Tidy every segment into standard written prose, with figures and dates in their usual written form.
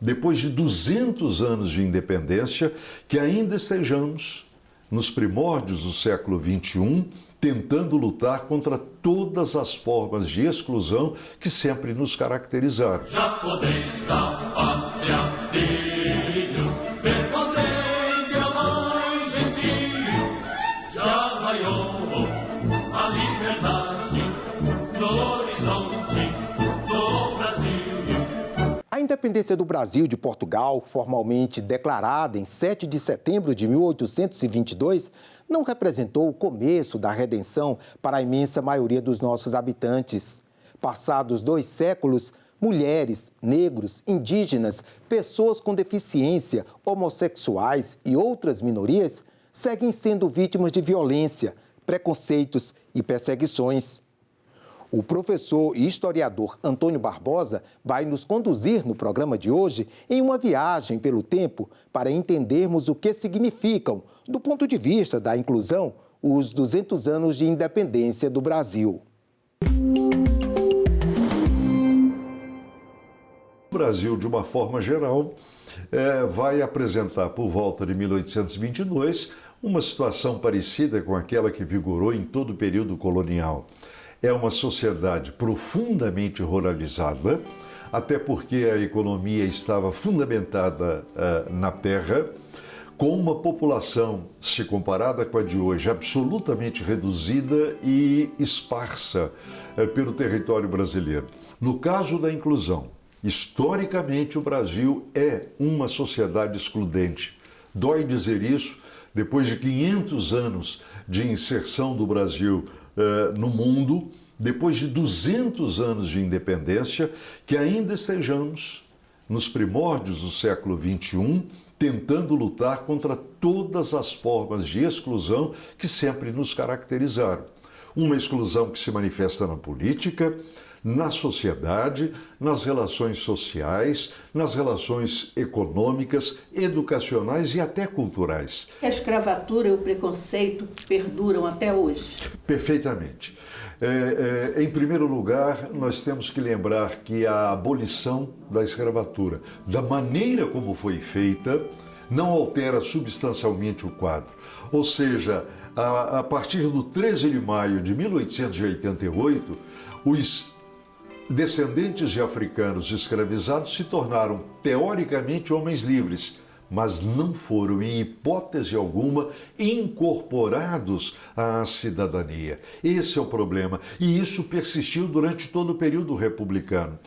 depois de 200 anos de independência, que ainda estejamos nos primórdios do século XXI, tentando lutar contra todas as formas de exclusão que sempre nos caracterizaram. Já podeis da pátria, filhos, ver contente a mãe gentil, já raiou a liberdade no horizonte do Brasil. A independência do Brasil de Portugal, formalmente declarada em 7 de setembro de 1822, não representou o começo da redenção para a imensa maioria dos nossos habitantes. Passados 2 séculos, mulheres, negros, indígenas, pessoas com deficiência, homossexuais e outras minorias seguem sendo vítimas de violência, preconceitos e perseguições. O professor e historiador Antônio Barbosa vai nos conduzir no programa de hoje em uma viagem pelo tempo para entendermos o que significam, do ponto de vista da inclusão, os 200 anos de independência do Brasil. O Brasil, de uma forma geral, vai apresentar por volta de 1822 uma situação parecida com aquela que vigorou em todo o período colonial. É uma sociedade profundamente ruralizada, até porque a economia estava fundamentada na terra, com uma população, se comparada com a de hoje, absolutamente reduzida e esparsa pelo território brasileiro. No caso da inclusão, historicamente o Brasil é uma sociedade excludente. Dói dizer isso, depois de 500 anos de inserção do Brasil no mundo, depois de 200 anos de independência, que ainda estejamos nos primórdios do século XXI, tentando lutar contra todas as formas de exclusão que sempre nos caracterizaram. Uma exclusão que se manifesta na política, na sociedade, nas relações sociais, nas relações econômicas, educacionais e até culturais. A escravatura e o preconceito perduram até hoje? Perfeitamente. Em primeiro lugar, nós temos que lembrar que a abolição da escravatura, da maneira como foi feita, não altera substancialmente o quadro. Ou seja, a partir do 13 de maio de 1888, os descendentes de africanos escravizados se tornaram, teoricamente, homens livres, mas não foram, em hipótese alguma, incorporados à cidadania. Esse é o problema, e isso persistiu durante todo o período republicano.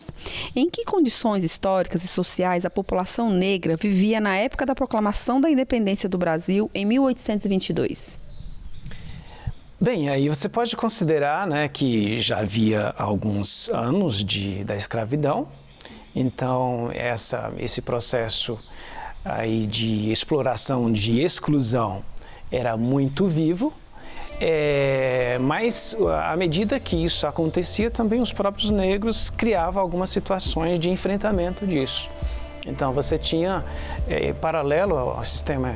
Em que condições históricas e sociais a população negra vivia na época da proclamação da independência do Brasil, em 1822? Bem, aí você pode considerar, né, que já havia alguns anos da escravidão, então esse processo aí de exploração, de exclusão, era muito vivo, mas à medida que isso acontecia, também os próprios negros criavam algumas situações de enfrentamento disso. Então você tinha, paralelo ao sistema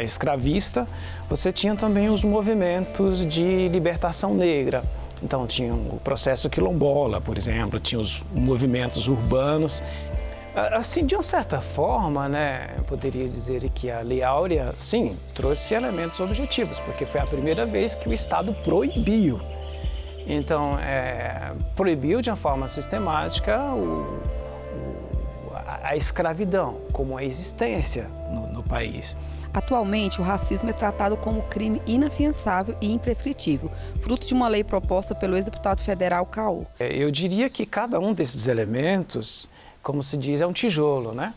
escravista, você tinha também os movimentos de libertação negra. Então tinha o processo quilombola, por exemplo, tinha os movimentos urbanos. Assim, de uma certa forma, né, eu poderia dizer que a Lei Áurea, sim, trouxe elementos objetivos, porque foi a primeira vez que o Estado proibiu. Então, proibiu de uma forma sistemática a escravidão como a existência no país. Atualmente, o racismo é tratado como crime inafiançável e imprescritível, fruto de uma lei proposta pelo ex-deputado federal Caô. Eu diria que cada um desses elementos, como se diz, é um tijolo, né?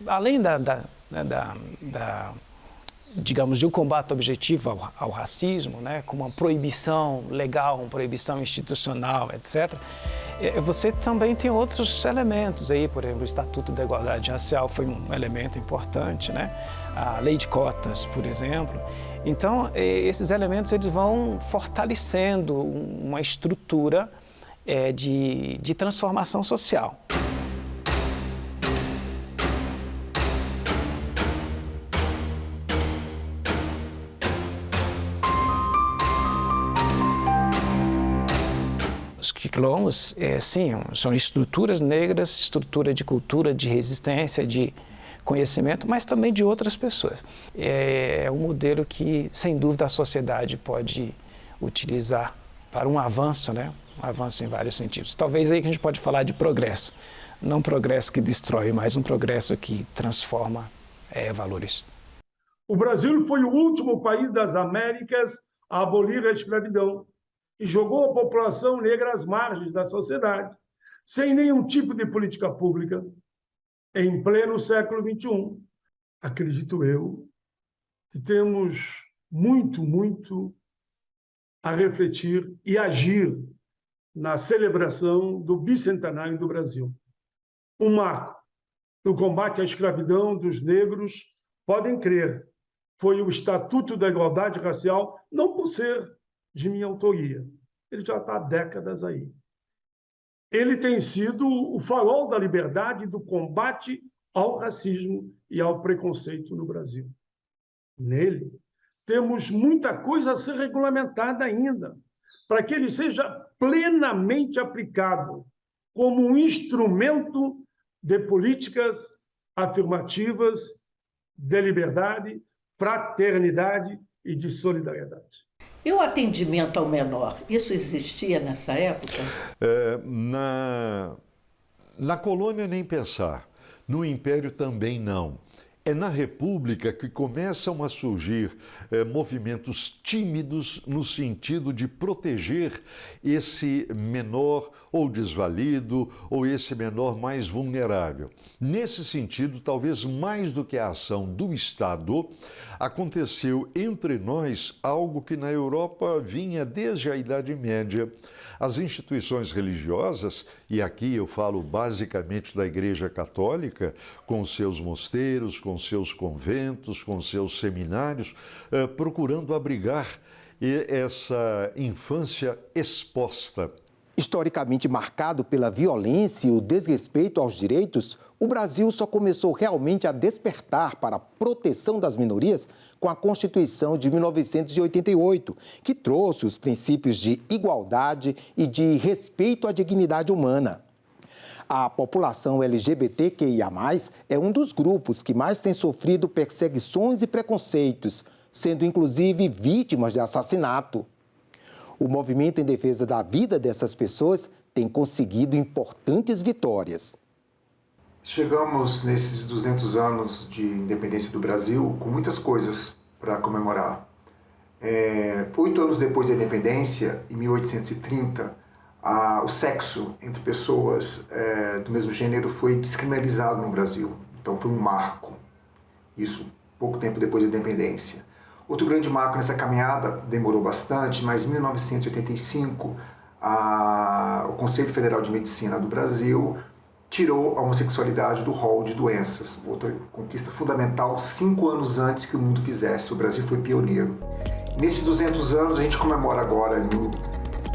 Além digamos, de um combate objetivo ao racismo, né, como uma proibição legal, uma proibição institucional, etc., você também tem outros elementos aí, por exemplo, o Estatuto da Igualdade Racial foi um elemento importante, né? A lei de cotas, por exemplo. Então, esses elementos eles vão fortalecendo uma estrutura de transformação social. Os quilombos, sim, são estruturas negras, estrutura de cultura, de resistência, de conhecimento, mas também de outras pessoas. É um modelo que, sem dúvida, a sociedade pode utilizar para um avanço, né? Um avanço em vários sentidos. Talvez aí que a gente pode falar de progresso. Não um progresso que destrói, mas um progresso que transforma valores. O Brasil foi o último país das Américas a abolir a escravidão e jogou a população negra às margens da sociedade, sem nenhum tipo de política pública, em pleno século XXI. Acredito eu que temos muito a refletir e agir na celebração do bicentenário do Brasil. Um marco no combate à escravidão dos negros, podem crer, foi o Estatuto da Igualdade Racial, não por ser de minha autoria, ele já está há décadas aí. Ele tem sido o farol da liberdade e do combate ao racismo e ao preconceito no Brasil. Nele, temos muita coisa a ser regulamentada ainda, para que ele seja plenamente aplicado como um instrumento de políticas afirmativas de liberdade, fraternidade e de solidariedade. E o atendimento ao menor, isso existia nessa época? Na colônia, nem pensar. No Império, também não. É na República que começam a surgir movimentos tímidos no sentido de proteger esse menor ou desvalido ou esse menor mais vulnerável. Nesse sentido, talvez mais do que a ação do Estado, aconteceu entre nós algo que na Europa vinha desde a Idade Média. As instituições religiosas, e aqui eu falo basicamente da Igreja Católica, com seus mosteiros, com seus conventos, com seus seminários, procurando abrigar essa infância exposta. Historicamente marcado pela violência e o desrespeito aos direitos, o Brasil só começou realmente a despertar para a proteção das minorias com a Constituição de 1988, que trouxe os princípios de igualdade e de respeito à dignidade humana. A população LGBTQIA+, é um dos grupos que mais tem sofrido perseguições e preconceitos, sendo inclusive vítimas de assassinato. O movimento em defesa da vida dessas pessoas tem conseguido importantes vitórias. Chegamos nesses 200 anos de independência do Brasil com muitas coisas para comemorar. 8 anos depois da independência, em 1830, o sexo entre pessoas do mesmo gênero foi descriminalizado no Brasil. Então foi um marco, isso pouco tempo depois da independência. Outro grande marco nessa caminhada, demorou bastante, mas em 1985, o Conselho Federal de Medicina do Brasil tirou a homossexualidade do rol de doenças. Outra conquista fundamental, 5 anos antes que o mundo fizesse. O Brasil foi pioneiro. Nesses 200 anos, a gente comemora agora,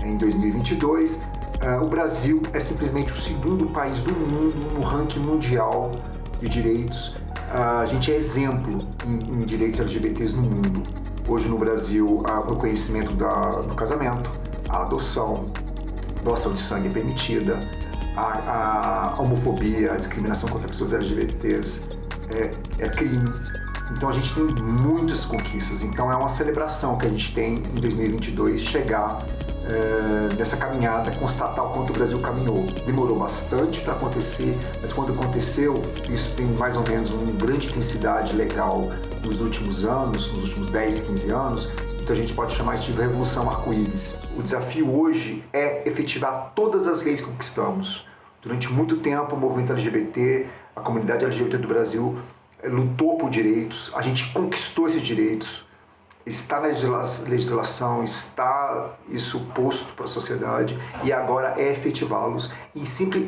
em 2022, o Brasil é simplesmente o segundo país do mundo no ranking mundial de direitos. A gente é exemplo em direitos LGBTs no mundo. Hoje no Brasil, o reconhecimento do casamento, a adoção, doação de sangue é permitida, a homofobia, a discriminação contra pessoas LGBTs é crime. Então a gente tem muitas conquistas. Então é uma celebração que a gente tem em 2022 chegar nessa caminhada, constatar o quanto o Brasil caminhou. Demorou bastante para acontecer, mas quando aconteceu, isso tem mais ou menos uma grande intensidade legal nos últimos anos, nos últimos 10, 15 anos, então a gente pode chamar de revolução arco-íris. O desafio hoje é efetivar todas as leis que conquistamos. Durante muito tempo, o movimento LGBT, a comunidade LGBT do Brasil lutou por direitos, a gente conquistou esses direitos, está na legislação, está isso posto para a sociedade e agora é efetivá-los e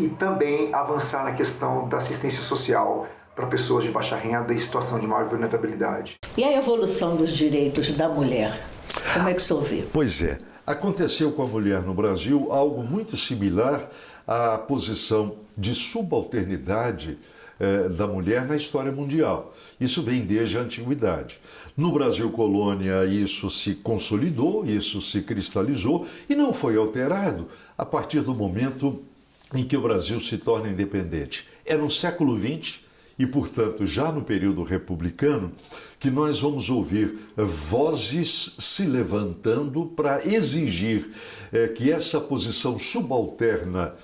também avançar na questão da assistência social para pessoas de baixa renda e situação de maior vulnerabilidade. E a evolução dos direitos da mulher? Como é que o senhor vê? Pois é, aconteceu com a mulher no Brasil algo muito similar à posição de subalternidade da mulher na história mundial. Isso vem desde a antiguidade. No Brasil colônia, isso se consolidou, isso se cristalizou e não foi alterado a partir do momento em que o Brasil se torna independente. É no século XX e, portanto, já no período republicano, que nós vamos ouvir vozes se levantando para exigir que essa posição subalterna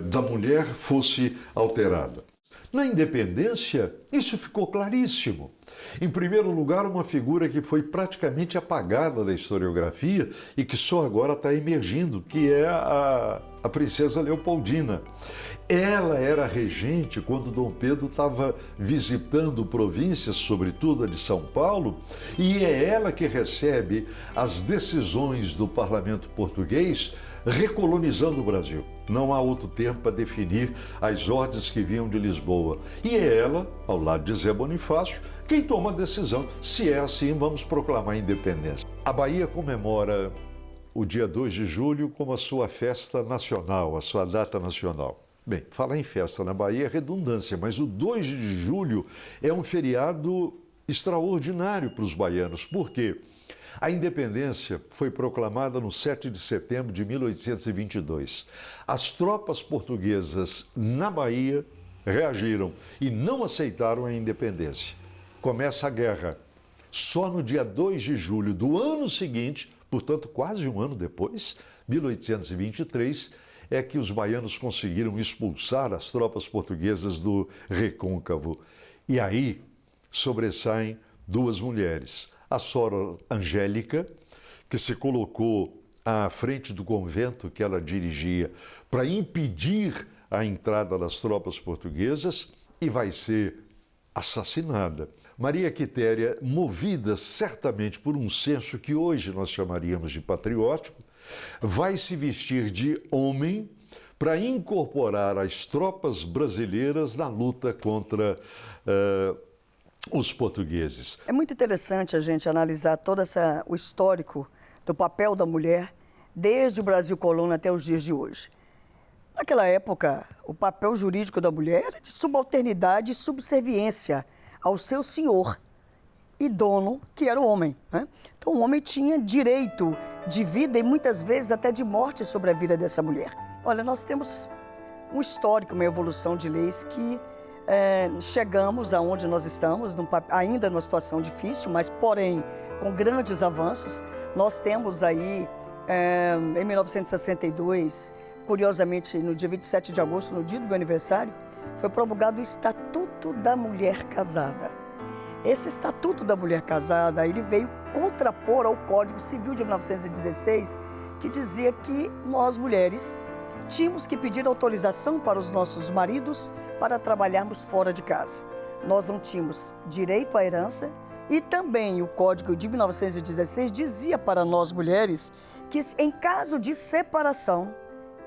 da mulher fosse alterada. Na independência, isso ficou claríssimo. Em primeiro lugar, uma figura que foi praticamente apagada da historiografia e que só agora está emergindo, que é a princesa Leopoldina. Ela era regente quando Dom Pedro estava visitando províncias, sobretudo a de São Paulo, e é ela que recebe as decisões do parlamento português recolonizando o Brasil. Não há outro tempo para definir as ordens que vinham de Lisboa. E é ela, ao lado de Zé Bonifácio, quem toma a decisão. Se é assim, vamos proclamar a independência. A Bahia comemora o dia 2 de julho como a sua festa nacional, a sua data nacional. Bem, falar em festa na Bahia é redundância, mas o 2 de julho é um feriado extraordinário para os baianos. Por quê? A independência foi proclamada no 7 de setembro de 1822. As tropas portuguesas na Bahia reagiram e não aceitaram a independência. Começa a guerra. Só no dia 2 de julho do ano seguinte, portanto quase um ano depois, 1823, é que os baianos conseguiram expulsar as tropas portuguesas do Recôncavo. E aí sobressaem duas mulheres. A Sora Angélica, que se colocou à frente do convento que ela dirigia para impedir a entrada das tropas portuguesas e vai ser assassinada. Maria Quitéria, movida certamente por um senso que hoje nós chamaríamos de patriótico, vai se vestir de homem para incorporar as tropas brasileiras na luta contra os portugueses. É muito interessante a gente analisar todo o histórico do papel da mulher desde o Brasil colônia até os dias de hoje. Naquela época, o papel jurídico da mulher era de subalternidade e subserviência ao seu senhor e dono, que era o homem, né? Então o homem tinha direito de vida e muitas vezes até de morte sobre a vida dessa mulher. Olha, nós temos um histórico, uma evolução de leis que chegamos aonde nós estamos, ainda numa situação difícil, mas porém com grandes avanços. Nós temos aí, em 1962, curiosamente no dia 27 de agosto, no dia do meu aniversário, foi promulgado o Estatuto da Mulher Casada. Esse Estatuto da Mulher Casada, ele veio contrapor ao Código Civil de 1916, que dizia que nós mulheres tínhamos que pedir autorização para os nossos maridos para trabalharmos fora de casa. Nós não tínhamos direito à herança e também o Código de 1916 dizia para nós mulheres que em caso de separação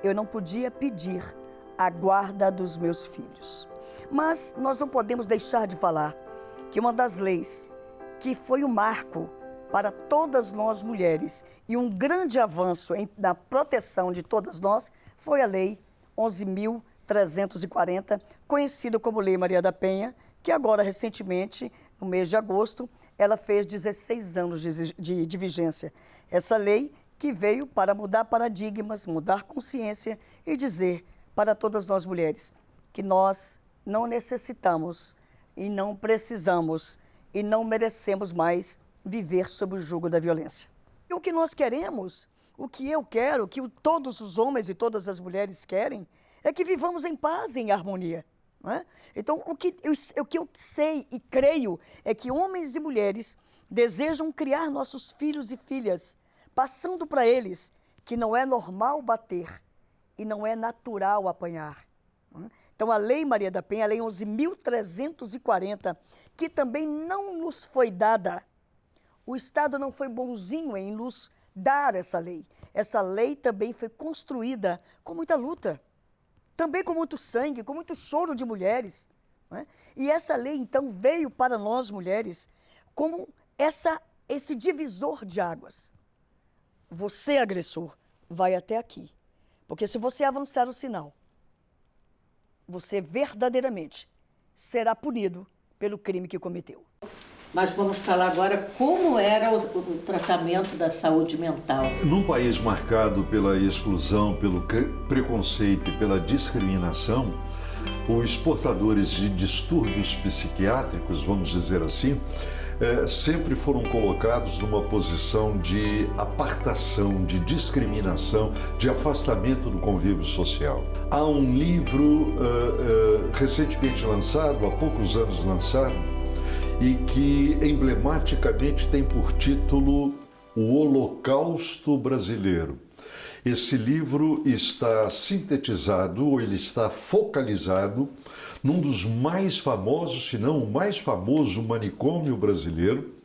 eu não podia pedir a guarda dos meus filhos. Mas nós não podemos deixar de falar que uma das leis que foi um marco para todas nós mulheres e um grande avanço na proteção de todas nós foi a Lei 11.340, conhecida como Lei Maria da Penha, que agora, recentemente, no mês de agosto, ela fez 16 anos de vigência. Essa lei que veio para mudar paradigmas, mudar consciência e dizer para todas nós mulheres que nós não necessitamos e não precisamos e não merecemos mais viver sob o jugo da violência. E o que nós queremos, o que eu quero, o que todos os homens e todas as mulheres querem, é que vivamos em paz e em harmonia. Não é? Então, o que eu sei e creio é que homens e mulheres desejam criar nossos filhos e filhas, passando para eles que não é normal bater e não é natural apanhar. Não é? Então, a Lei Maria da Penha, a Lei 11.340, que também não nos foi dada, o Estado não foi bonzinho em nos dar essa lei. Essa lei também foi construída com muita luta, também com muito sangue, com muito choro de mulheres. Não é? E essa lei, então, veio para nós mulheres como esse divisor de águas. Você, agressor, vai até aqui. Porque se você avançar o sinal, você verdadeiramente será punido pelo crime que cometeu. Mas vamos falar agora como era o tratamento da saúde mental. Num país marcado pela exclusão, pelo preconceito e pela discriminação, os portadores de distúrbios psiquiátricos, vamos dizer assim, sempre foram colocados numa posição de apartação, de discriminação, de afastamento do convívio social. Há um livro recentemente lançado, há poucos anos lançado, e que emblematicamente tem por título O Holocausto Brasileiro. Esse livro está sintetizado, ou ele está focalizado num dos mais famosos, se não o mais famoso manicômio brasileiro,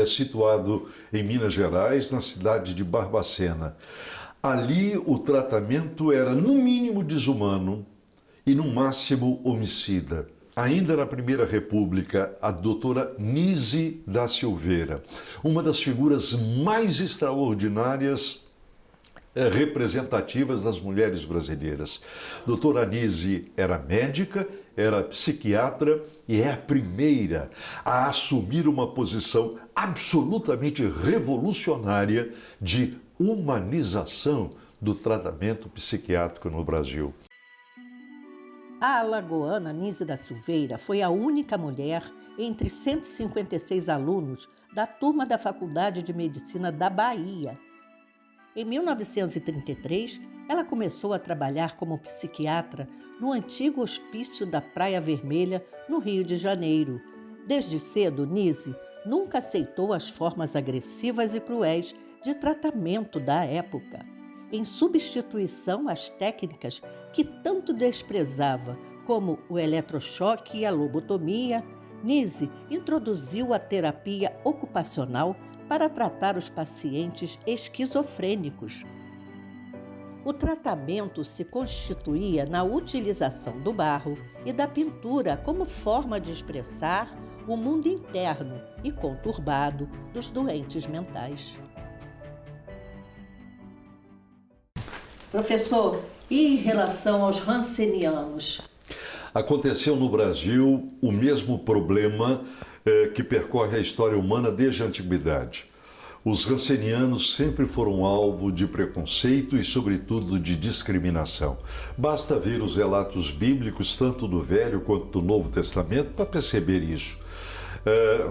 situado em Minas Gerais, na cidade de Barbacena. Ali o tratamento era no mínimo desumano e no máximo homicida. Ainda na Primeira República, a doutora Nise da Silveira, uma das figuras mais extraordinárias representativas das mulheres brasileiras. Doutora Nise era médica, era psiquiatra e é a primeira a assumir uma posição absolutamente revolucionária de humanização do tratamento psiquiátrico no Brasil. A alagoana Nise da Silveira foi a única mulher entre 156 alunos da turma da Faculdade de Medicina da Bahia. Em 1933, ela começou a trabalhar como psiquiatra no antigo hospício da Praia Vermelha, no Rio de Janeiro. Desde cedo, Nise nunca aceitou as formas agressivas e cruéis de tratamento da época. Em substituição às técnicas que tanto desprezava, como o eletrochoque e a lobotomia, Nise introduziu a terapia ocupacional para tratar os pacientes esquizofrênicos. O tratamento se constituía na utilização do barro e da pintura como forma de expressar o mundo interno e conturbado dos doentes mentais. Professor, e em relação aos rancenianos? Aconteceu no Brasil o mesmo problema que percorre a história humana desde a antiguidade. Os rancenianos sempre foram alvo de preconceito e, sobretudo, de discriminação. Basta ver os relatos bíblicos, tanto do Velho quanto do Novo Testamento, para perceber isso.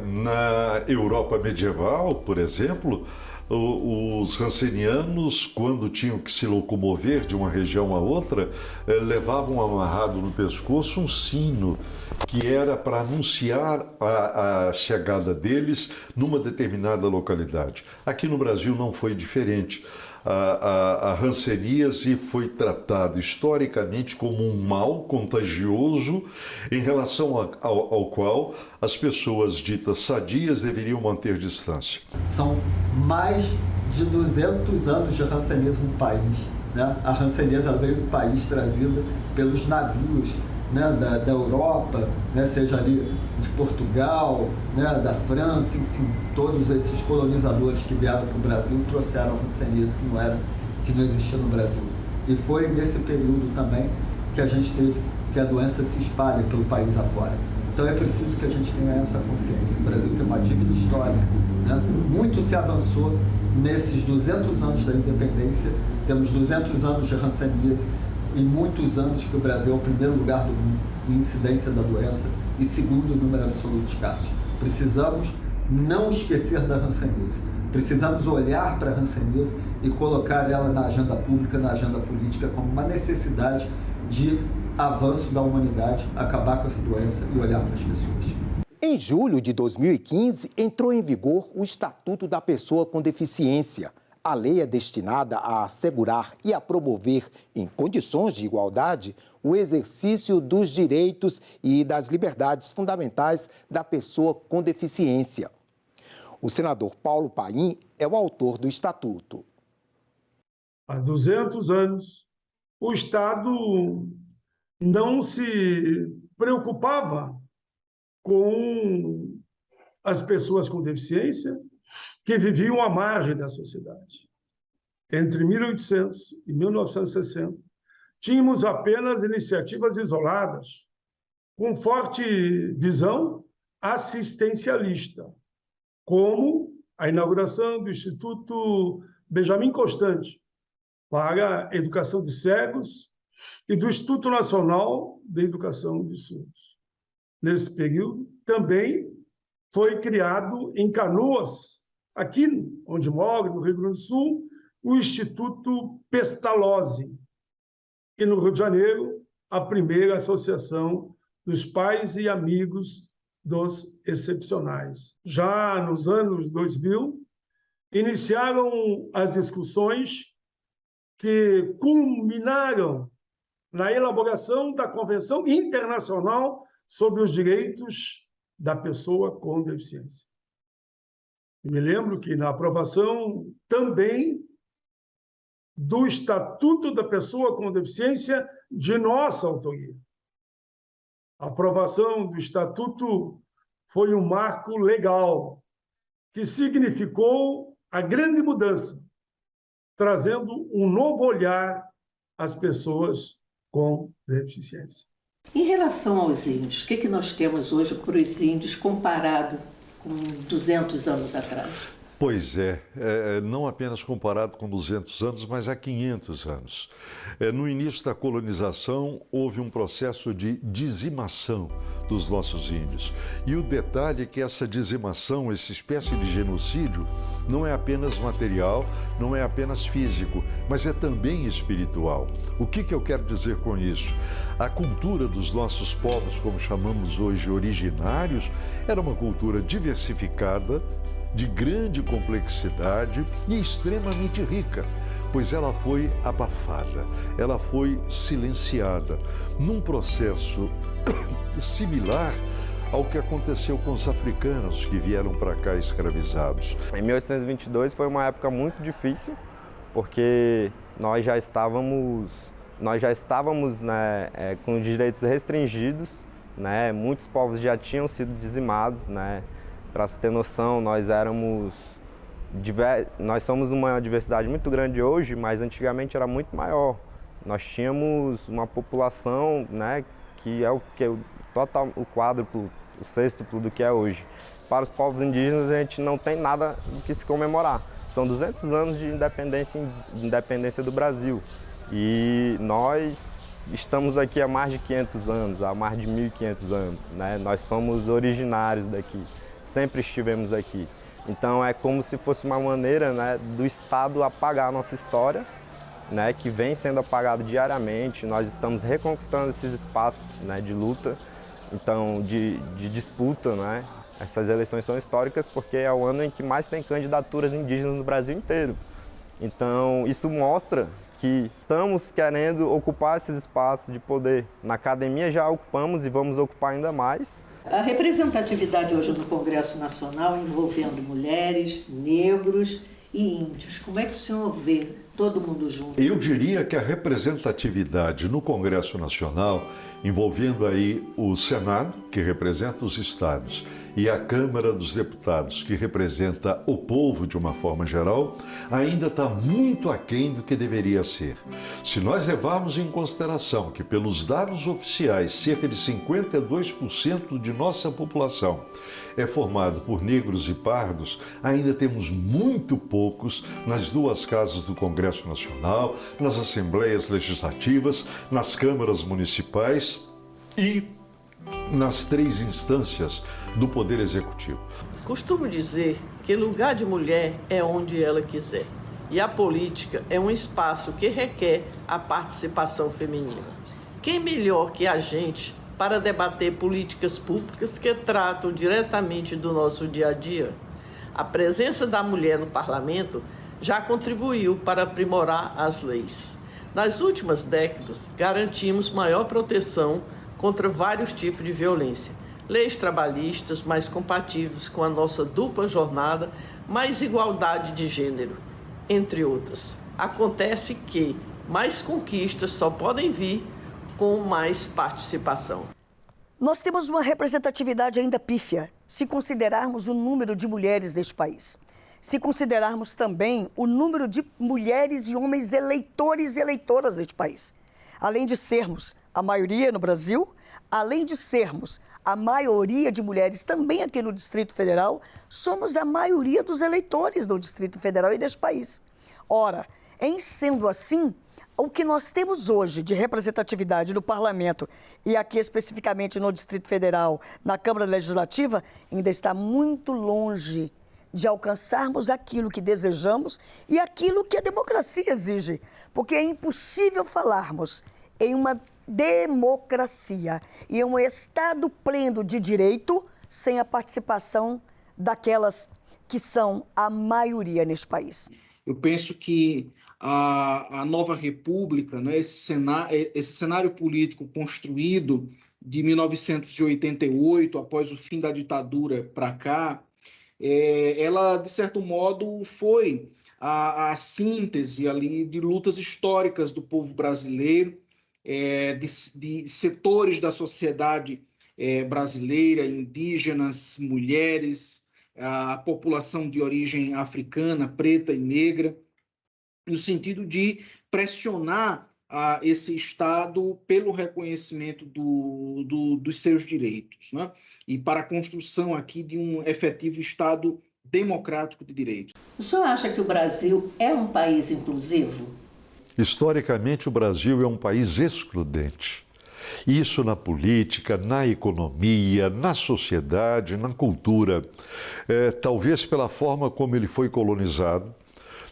Na Europa medieval, por exemplo, os rancenianos, quando tinham que se locomover de uma região a outra, levavam amarrado no pescoço um sino que era para anunciar a chegada deles numa determinada localidade. Aqui no Brasil não foi diferente. A hanseníase foi tratado historicamente como um mal contagioso em relação ao qual as pessoas ditas sadias deveriam manter distância. São mais de 200 anos de hanseníase no país, né? A hanseníase veio do país trazida pelos navios, né, da Europa, né, seja ali de Portugal, né, da França, enfim, todos esses colonizadores que vieram para o Brasil trouxeram a hanseníase que não existia no Brasil. E foi nesse período também que a gente teve que a doença se espalha pelo país afora. Então é preciso que a gente tenha essa consciência. O Brasil tem uma dívida histórica, né? Muito se avançou nesses 200 anos da independência, temos 200 anos de hanseníase, em muitos anos que o Brasil é o primeiro lugar do mundo em incidência da doença e segundo número absoluto de casos. Precisamos não esquecer da hanseníase. Precisamos olhar para a hanseníase e colocar ela na agenda pública, na agenda política, como uma necessidade de avanço da humanidade, acabar com essa doença e olhar para as pessoas. Em julho de 2015, entrou em vigor o Estatuto da Pessoa com Deficiência. A lei é destinada a assegurar e a promover, em condições de igualdade, o exercício dos direitos e das liberdades fundamentais da pessoa com deficiência. O senador Paulo Paim é o autor do Estatuto. Há 200 anos, o Estado não se preocupava com as pessoas com deficiência que viviam à margem da sociedade. Entre 1800 e 1960, tínhamos apenas iniciativas isoladas, com forte visão assistencialista, como a inauguração do Instituto Benjamin Constant para a Educação de Cegos e do Instituto Nacional de Educação de Surdos. Nesse período, também foi criado em Canoas, aqui onde moro, no Rio Grande do Sul, o Instituto Pestalozzi. E no Rio de Janeiro, a primeira associação dos pais e amigos dos excepcionais. Já nos anos 2000, iniciaram as discussões que culminaram na elaboração da Convenção Internacional sobre os Direitos da Pessoa com Deficiência. Me lembro que na aprovação também do Estatuto da Pessoa com Deficiência de nossa autoria. A aprovação do Estatuto foi um marco legal que significou a grande mudança, trazendo um novo olhar às pessoas com deficiência. Em relação aos índios, o que nós temos hoje para os índios comparado com 200 anos atrás? Pois é, não apenas comparado com 200 anos, mas há 500 anos. No início da colonização, houve um processo de dizimação dos nossos índios. E o detalhe é que essa dizimação, essa espécie de genocídio, não é apenas material, não é apenas físico, mas é também espiritual. O que eu quero dizer com isso? A cultura dos nossos povos, como chamamos hoje originários, era uma cultura diversificada, de grande complexidade e extremamente rica, pois ela foi abafada, ela foi silenciada, num processo similar ao que aconteceu com os africanos que vieram para cá escravizados. Em 1822 foi uma época muito difícil, porque nós já estávamos com direitos restringidos, né? Muitos povos já tinham sido dizimados, né? Para se ter noção, nós somos uma diversidade muito grande hoje, mas antigamente era muito maior. Nós tínhamos uma população, né, que é o quádruplo, o sextuplo do que é hoje. Para os povos indígenas, a gente não tem nada do que se comemorar. São 200 anos de independência do Brasil. E nós estamos aqui há mais de 500 anos, há mais de 1.500 anos, né? Nós somos originários daqui. Sempre estivemos aqui. Então é como se fosse uma maneira, né, do Estado apagar a nossa história, né, que vem sendo apagado diariamente. Nós estamos reconquistando esses espaços, né, de luta, então de disputa, né. Essas eleições são históricas porque é o ano em que mais tem candidaturas indígenas no Brasil inteiro. Então isso mostra que estamos querendo ocupar esses espaços de poder. Na academia já ocupamos e vamos ocupar ainda mais. A representatividade hoje no Congresso Nacional envolvendo mulheres, negros e índios, como é que o senhor vê todo mundo junto? Eu diria que a representatividade no Congresso Nacional, envolvendo aí o Senado, que representa os estados, e a Câmara dos Deputados, que representa o povo de uma forma geral, ainda está muito aquém do que deveria ser. Se nós levarmos em consideração que, pelos dados oficiais, cerca de 52% de nossa população é formado por negros e pardos, ainda temos muito poucos nas duas casas do Congresso Nacional, nas assembleias legislativas, nas câmaras municipais e nas 3 instâncias do Poder Executivo. Costumo dizer que lugar de mulher é onde ela quiser. E a política é um espaço que requer a participação feminina. Quem melhor que a gente para debater políticas públicas que tratam diretamente do nosso dia a dia? A presença da mulher no parlamento já contribuiu para aprimorar as leis. Nas últimas décadas, garantimos maior proteção contra vários tipos de violência. Leis trabalhistas mais compatíveis com a nossa dupla jornada, mais igualdade de gênero, entre outras. Acontece que mais conquistas só podem vir com mais participação. Nós temos uma representatividade ainda pífia, se considerarmos o número de mulheres deste país. Se considerarmos também o número de mulheres e homens eleitores e eleitoras deste país. Além de sermos a maioria no Brasil, além de sermos a maioria de mulheres também aqui no Distrito Federal, somos a maioria dos eleitores do Distrito Federal e deste país. Ora, em sendo assim, o que nós temos hoje de representatividade no Parlamento e aqui especificamente no Distrito Federal, na Câmara Legislativa, ainda está muito longe de alcançarmos aquilo que desejamos e aquilo que a democracia exige. Porque é impossível falarmos em uma democracia e um Estado pleno de direito sem a participação daquelas que são a maioria neste país. Eu penso que a nova república, né, esse cenário político construído de 1988, após o fim da ditadura para cá, ela, de certo modo, foi a síntese ali de lutas históricas do povo brasileiro, de setores da sociedade brasileira, indígenas, mulheres, a população de origem africana, preta e negra, no sentido de pressionar esse Estado pelo reconhecimento dos seus direitos, né? E para a construção aqui de um efetivo Estado democrático de direito. O senhor acha que o Brasil é um país inclusivo? Historicamente, o Brasil é um país excludente. Isso na política, na economia, na sociedade, na cultura. Talvez pela forma como ele foi colonizado,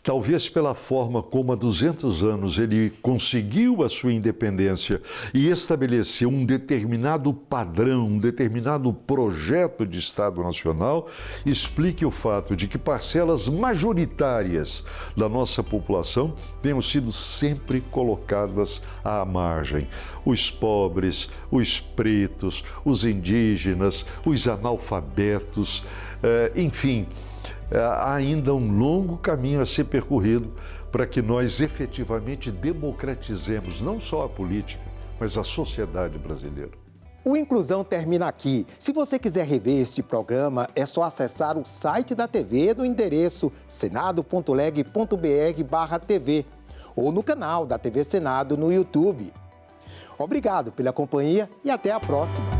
talvez pela forma como há 200 anos ele conseguiu a sua independência e estabeleceu um determinado padrão, um determinado projeto de Estado Nacional, explique o fato de que parcelas majoritárias da nossa população tenham sido sempre colocadas à margem. Os pobres, os pretos, os indígenas, os analfabetos, enfim, há ainda um longo caminho a ser percorrido para que nós efetivamente democratizemos não só a política, mas a sociedade brasileira. O Inclusão termina aqui. Se você quiser rever este programa, é só acessar o site da TV no endereço senado.leg.br/TV ou no canal da TV Senado no YouTube. Obrigado pela companhia e até a próxima.